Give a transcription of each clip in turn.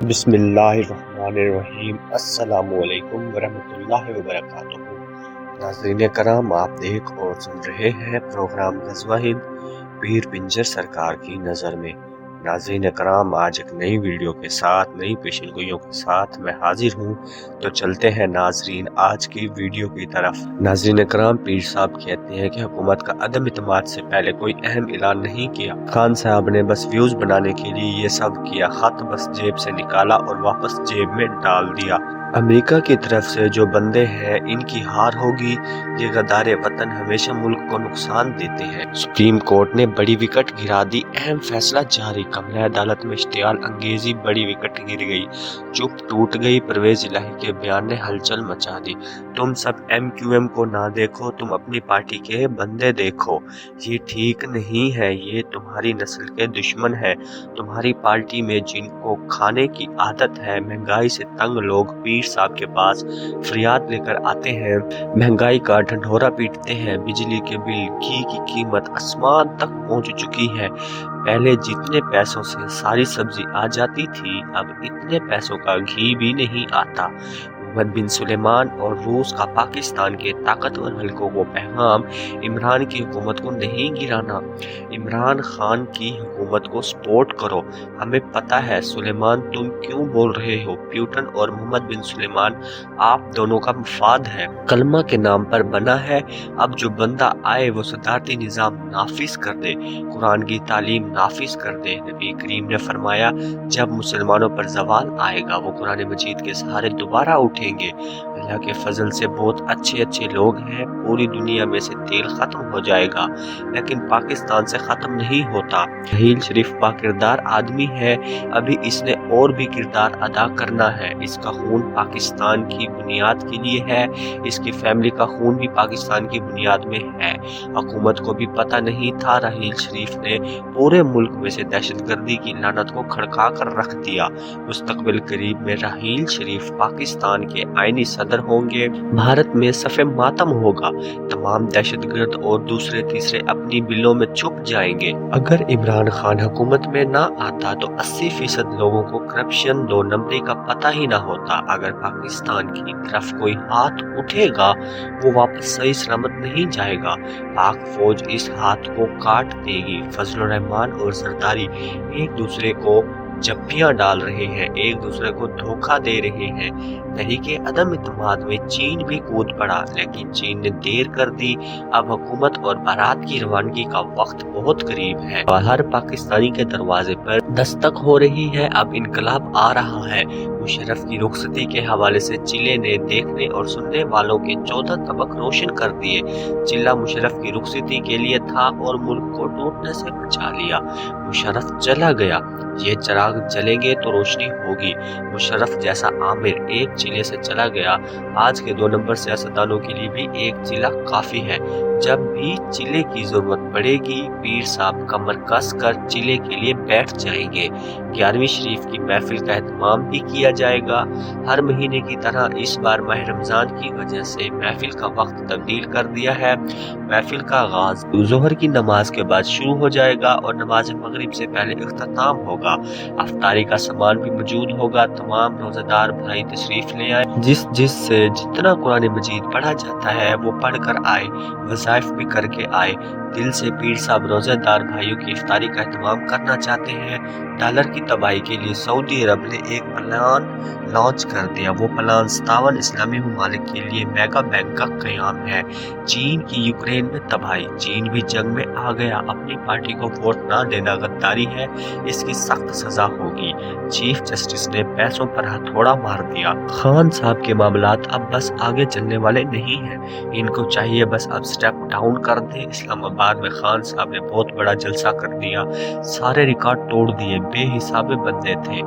बिस्मिल्लाहिर्रहमानिर्रहीम। अस्सलाम वालेकुम वरहमतुल्लाहि वबरकातुहू। नाज़रीन करम, आप देख और सुन रहे हैं प्रोग्राम ग़ज़वा हिंद पीर पिंजर सरकार की नज़र में। नाज़रीन करम, आज एक नई वीडियो के साथ, नई पेशेनगोइयों के साथ मैं हाजिर हूँ। तो चलते हैं नाज़रीन आज की वीडियो की तरफ। नाज़रीन करम, पीर साहब कहते हैं कि हुकूमत का अदम इत्मीनान से पहले कोई अहम ऐलान नहीं किया। खान साहब ने बस व्यूज बनाने के लिए ये सब किया, खत बस जेब से निकाला और वापस जेब में डाल दिया। अमेरिका की तरफ से जो बंदे हैं, इनकी हार होगी। ये गद्दार वतन हमेशा मुल्क को नुकसान देते हैं। सुप्रीम कोर्ट ने बड़ी विकेट गिरा दी, अहम फैसला जारी। कमरा अदालत में इश्तियाल अंगेजी, बड़ी विकेट गिर गई, चुप टूट गई। परवेज इलाही के बयान ने हलचल मचा दी। तुम सब MQM को ना देखो, तुम अपनी पार्टी के बंदे देखो। ये ठीक नहीं है, ये तुम्हारी नस्ल के दुश्मन है। तुम्हारी पार्टी में जिनको खाने की आदत है, महंगाई से तंग लोग पीर साहब के पास फरियाद लेकर आते हैं, महंगाई का ढंढोरा पीटते हैं। बिजली के बिल, घी की कीमत आसमान तक पहुंच चुकी है। पहले जितने पैसों से सारी सब्जी आ जाती थी, अब इतने पैसों का घी भी नहीं आता। मोहम्मद बिन सुलेमान और रूस का पाकिस्तान के ताकतवर हलकों को पैगाम, इमरान की हुकूमत को नहीं गिराना, इमरान खान की हुकूमत को सपोर्ट करो। हमें पता है सुलेमान तुम क्यों बोल रहे हो। प्यूटन और मोहम्मद बिन सुलेमान आप दोनों का मफाद है, कलमा के नाम पर बना है। अब जो बंदा आए वो सदारती निज़ाम नाफिज कर दे, कुरान की तालीम नाफिज कर दे। नबी करीम ने फरमाया, जब मुसलमानों पर जवाल आएगा वो कुरान मजीद के सहारे दोबारा उठेंगे। अल्लाह के फजल से बहुत अच्छे अच्छे लोग हैं। पूरी दुनिया में से तेल खत्म हो जाएगा, लेकिन पाकिस्तान से खत्म नहीं होता। रहील शरीफ बाकिरदार आदमी है, अभी इसने और भी किरदार अदा करना है। इसका खून पाकिस्तान की बुनियाद के लिए है, इसकी फैमिली का खून भी पाकिस्तान की बुनियाद में है। हुकूमत को भी पता नहीं था। रहील शरीफ ने पूरे मुल्क में से दहशतगर्दी की लानत को खड़का कर रख दिया। मुस्तकबिल करीब में रहील शरीफ पाकिस्तान के आईनी सदर होंगे। भारत में सफ़े मातम होगा। तमाम दहशतगर्द और दूसरे तीसरे अपनी बिलों में छुप जाएंगे। अगर इमरान खान हुकूमत में ना आता तो 80% लोगों को करप्शन, 2 नंबरी का पता ही ना होता। अगर पाकिस्तान की तरफ कोई हाथ उठेगा वो वापस सही सलामत नहीं जाएगा। पाक फौज इस हाथ को काट देगी। फजलुर रहमान और जरदारी एक दूसरे को जप्पियां डाल रहे हैं, एक दूसरे को धोखा दे रहे हैं। तहरीके अदम इत्मीनान में चीन भी कूद पड़ा, लेकिन चीन ने देर कर दी। अब हुकूमत और बारात की रवानगी का वक्त बहुत करीब है। हर पाकिस्तानी के दरवाजे पर दस्तक हो रही है। अब इनकलाब आ रहा है। मुशर्रफ की रुखसती के हवाले से चिल्ले ने देखने और सुनने वालों के 14 तबक रोशन कर दिए। चिल्ला मुशर्रफ की रुखसती के लिए था और मुल्क को टूटने से बचा लिया। मुशर्रफ चला गया, ये चिराग जलेंगे तो रोशनी होगी। मुशर्रफ जैसा आमिर एक चिल्ले से चला गया। आज के 2 नंबर सियासतदानों के लिए भी एक चिल्ला काफी है। जब भी चिल्ले की जरूरत पड़ेगी, पीर साहब कमर कस कर चिल्ले के लिए बैठ जाएंगे। 11वीं शरीफ की महफिल का एहतमाम भी किया जाएगा। हर महीने की तरह इस बार माह रमजान की वजह से महफिल का वक्त तब्दील कर दिया है। महफिल का आगाज जोहर की नमाज के बाद शुरू हो जाएगा और नमाज मगरिब से पहले इख्तिताम होगा। अफ्तारी का सामान भी मौजूद होगा। तमाम रोजेदार भाई तशरीफ ले आए। जिससे जितना कुरान मजीद पढ़ा जाता है वो पढ़ कर आए, वज़ाइफ भी करके आए। दिल से पीर साहब रोजेदार भाइयों की इफ्तारी का एहतमाम करना चाहते हैं। डॉलर की तबाही के लिए सऊदी अरब ने एक प्लान लॉन्च कर दिया। वो प्लान 57 इस्लामी ममालिक के लिए मेगा बैंक का क़याम है। चीन की यूक्रेन में तबाही, चीन भी जंग में आ गया। अपनी पार्टी को वोट ना देना गद्दारी है, इसकी सख्त सजा होगी। चीफ जस्टिस ने पैसों पर हथौड़ा मार दिया। खान साहब के मामलात अब बस आगे चलने वाले नहीं हैं। इनको चाहिए बस अब स्टेप डाउन कर दे। इस्लामाबाद में खान साहब ने बहुत बड़ा जलसा कर दिया, सारे रिकॉर्ड तोड़ दिए। बेहिसाबे बंदे थे,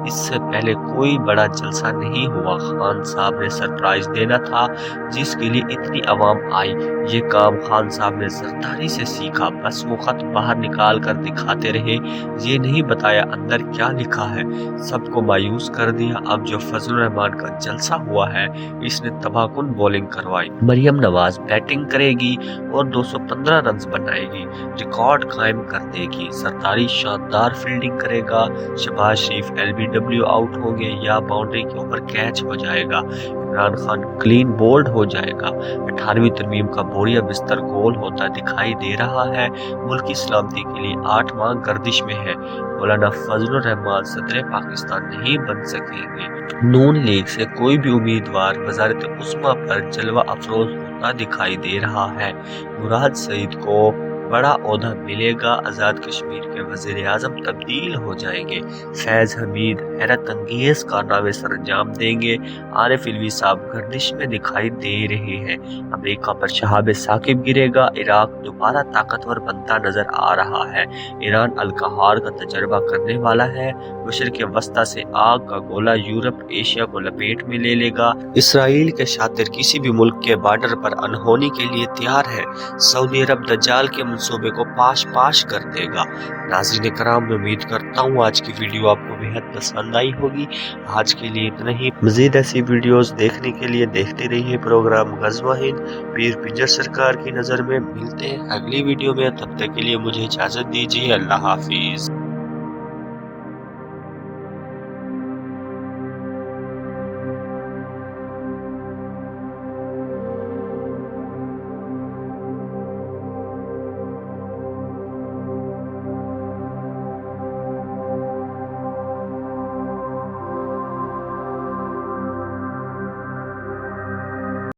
इससे पहले कोई बड़ा जलसा नहीं हुआ। खान साहब ने सरप्राइज देना था, जिसके लिए इतनी आवाम आई। ये काम खान साहब ने जरदारी से सीखा। बस वो खत बाहर निकाल कर दिखाते रहे, ये नहीं बताया अंदर क्या लिखा है। सबको मायूस कर दिया। अब जो फजलुर रहमान का जलसा हुआ है, इसने तबाहकुन बॉलिंग करवाई। मरियम नवाज बैटिंग करेगी और 215 रन रन्स बनाए गी, रिकॉर्ड कायम कर देगी। सरदारी शानदार फील्डिंग करेगा, शहबाज शरीफ LBW आउट होंगे या बाउंड्री के ऊपर कैच हो जाएगा, इमरान खान क्लीन बोल्ड हो जाएगा। 18वीं तरमीम का बोरिया बिस्तर गोल होता दिखाई दे रहा है। मुल्क की सलामती के लिए 8 माह गर्दिश में है। मौलाना फजलुर रहमान सदर पाकिस्तान नहीं बन सकेंगे। नून लीग से कोई भी उम्मीदवार वजारत उस्मा पर जलवा अफरोज होता दिखाई दे रहा है। मुराद सईद को बड़ा ओहदा मिलेगा, आज़ाद कश्मीर के वज़ीर आज़म तब्दील हो जाएंगे। फैज़ हमीद हैरत अंगेज कारनामे सर अंजाम देंगे। आरिफ इल्वी साहब गर्दिश में दिखाई दे रहे हैं। अमेरिका पर शहाब साकिब गिरेगा, इराक दोबारा ताकतवर बनता नजर आ रहा है। ईरान अलकहार का तजर्बा करने वाला है। मशरिक़ वस्ता से आग का गोला यूरोप एशिया को लपेट में ले लेगा। इसराइल के शातिर किसी भी मुल्क के बॉर्डर पर अनहोनी के लिए तैयार है। सऊदी अरब दज्जाल के मंसूबे को पाश पाश कर देगा। नाज़रीन कराम, मैं उम्मीद करता हूँ आज की वीडियो आपको बेहद पसंद आई होगी। आज के लिए इतना ही। मज़ीद ऐसी वीडियोस देखने के लिए देखते रहिए प्रोग्राम ग़ज़वा हिंद। पीर पिंजर सरकार की नज़र में मिलते हैं अगली वीडियो में। तब तक के लिए मुझे इजाज़त दीजिए। अल्लाह हाफिज़।